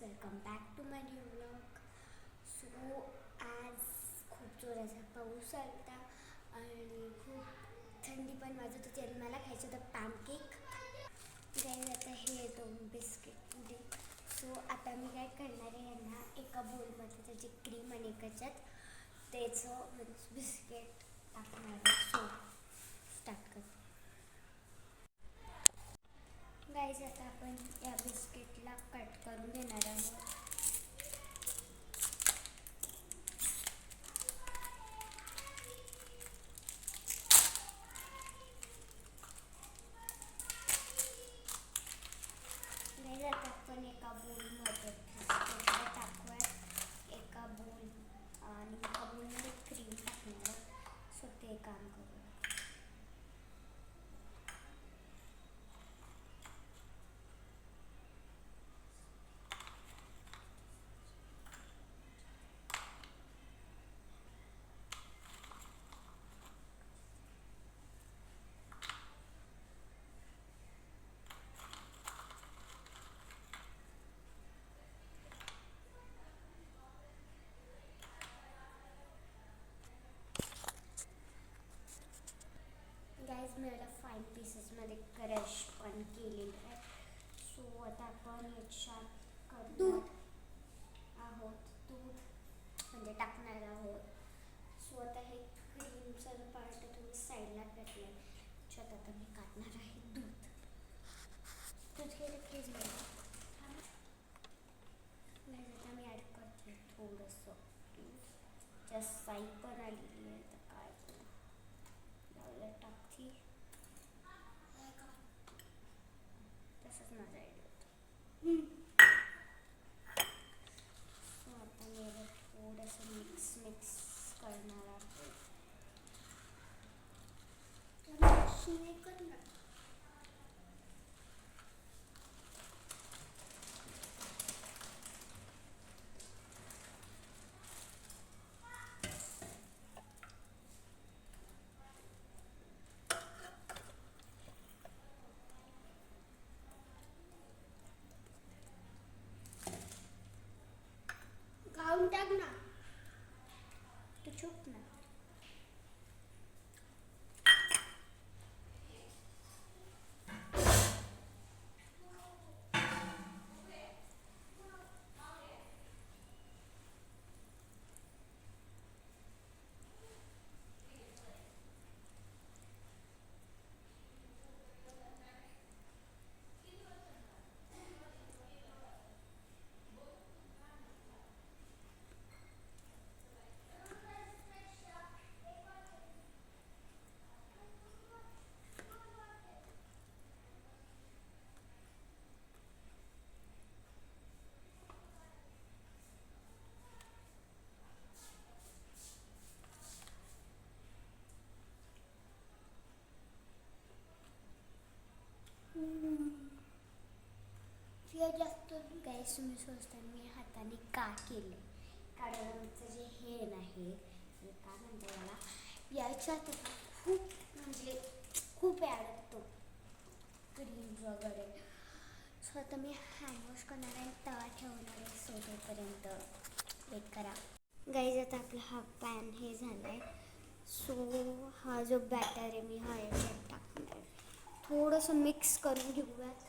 Welcome back to my new vlog. So आज खूप जोराचा पाऊस आला आणि खूप थंडी पण वाजत होती आणि मला खायचं होतं पॅनकेक. गाईज आता हे दोन बिस्किट दे. सो आता मी काय करणार आहे, यांना एका बोलमध्ये त्याची क्रीम आणि एकाच्यात त्याचं बिस्किट टाकणार आहे. सो स्टार्ट कर. गाईज आता आपण या बिस्किटला कट करून घेणार आहोत. गाईज आता आपण एका बोलमध्ये बिस्किटला टाकूया, एका बोल आणि एका बोलमध्ये क्रीम टाकणार. सो ते काम करूया. गाईज मी याला फाईन पीसेसमध्ये क्रश पण केलेलं आहे. सो आता आपण याच्यात करणार आहोत दूध, म्हणजे टाकणार आहोत. सो आता हे क्रीमचा जो पार्ट आहे तुम्ही साईडला टाकला आहे, त्याच्यात आता मी काढणार आहे दूध. दूध हे फ्रीजमध्ये. गाईज आता मी ॲड करते थोडंसं दूध. जास्त साई पण आलेली आहे, तर काय लावलं टाकते. तसंच माझा आयडिया होतं. सो आता मी याला थोडंसं मिक्स करणार आहे. खाऊन टाक ना, तू चुप ना. जास्त गॅस तुम्ही सोचताना मी हाताने का केले, कारण आमचं जे हेन आहे ते काय म्हणतो मला याच्यात खूप म्हणजे खूप अडकतो क्रीम वगैरे. सो आता मी हँडवॉश करणार आहे, तवा ठेवणार आहे. सो तोपर्यंत वेट करा. गाईज आता आपला हा पॅन हे झाला आहे. सो हा जो बॅटर आहे मी हा याच्यात टाकणार आहे. थोडंसं मिक्स करून घेऊयात.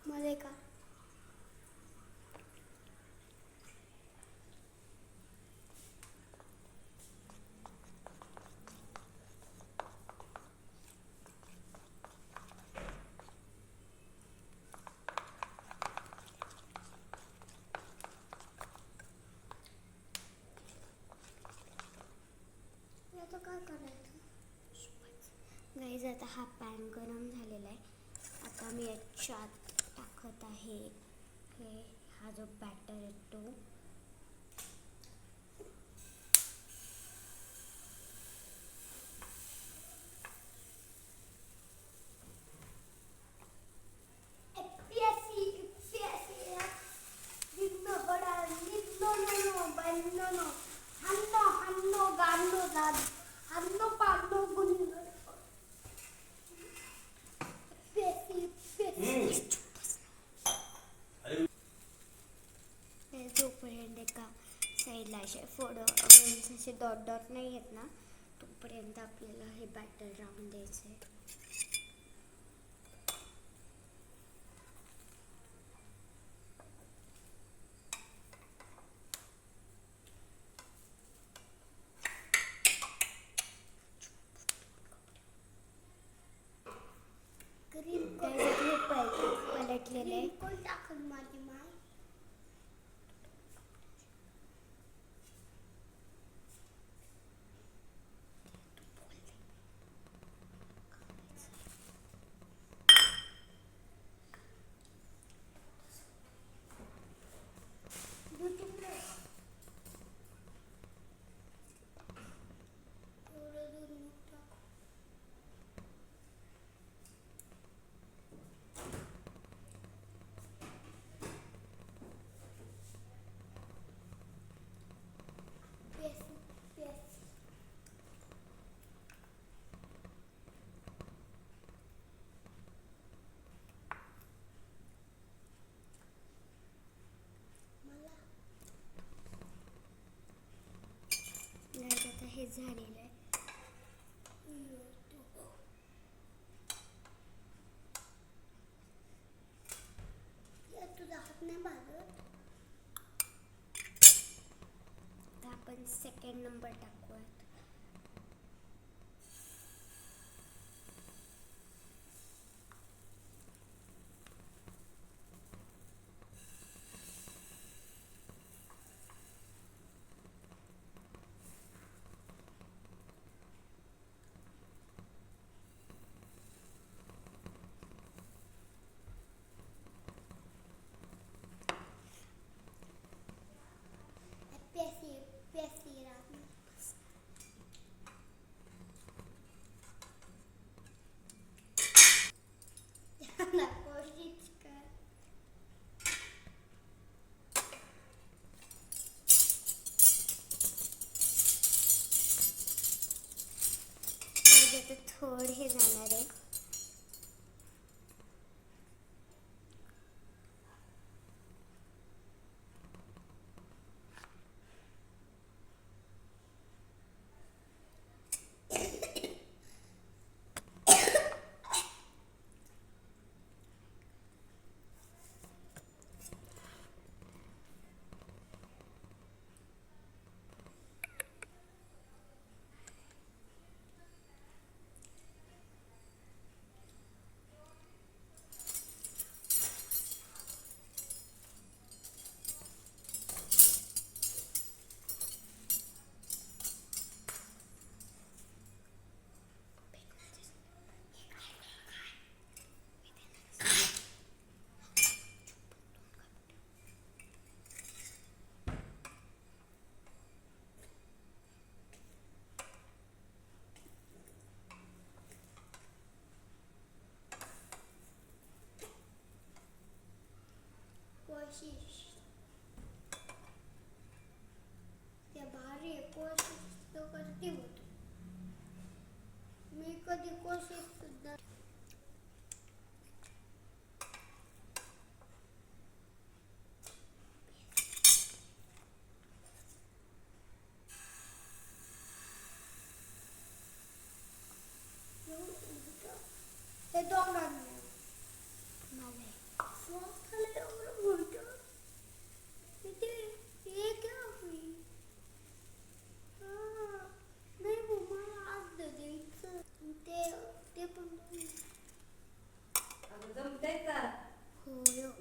मध्ये का आता काय करायचं. गाईज आता हा पॅन गरम झालेला आहे. आता मी याच्यात टाकत आहे हे हा जो बॅटर आहे तो. पावडर नाही येत ना तोपर्यंत आपल्याला हे बॅटर लावून द्यायचं आहे. पलटलेलं आहे. कोण टाकल माझी माय? आता हे झालेलं आहे. तुझा हात नाही भाजत. आता आपण सेकंड नंबर टाकूयात. थोडे हे जाणार आहे. कोशिश त्या भारी कोशिश तो करते होतो. मी कधी कोशिश सुद्धा ते दोघांना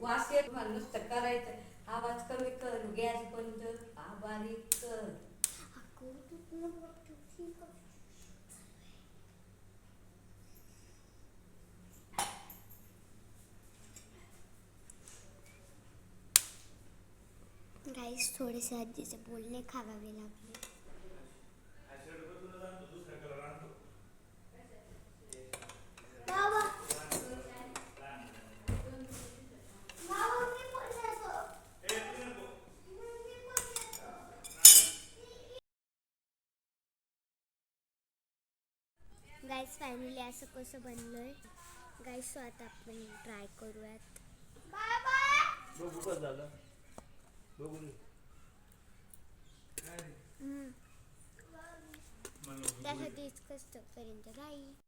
वास येत नुसतं करायचं. आवाज कमी कर, गॅस बंद, बारीक कर. गाईस थोडेसे आजीचे बोलणे खावावे लागले. गाईस फायनली असं कसं बनलंय. गाईस आता आपण ट्राय करूयात. बघू कसं झालं बघू. त्यासाठीच कष्ट करेन तर नाही.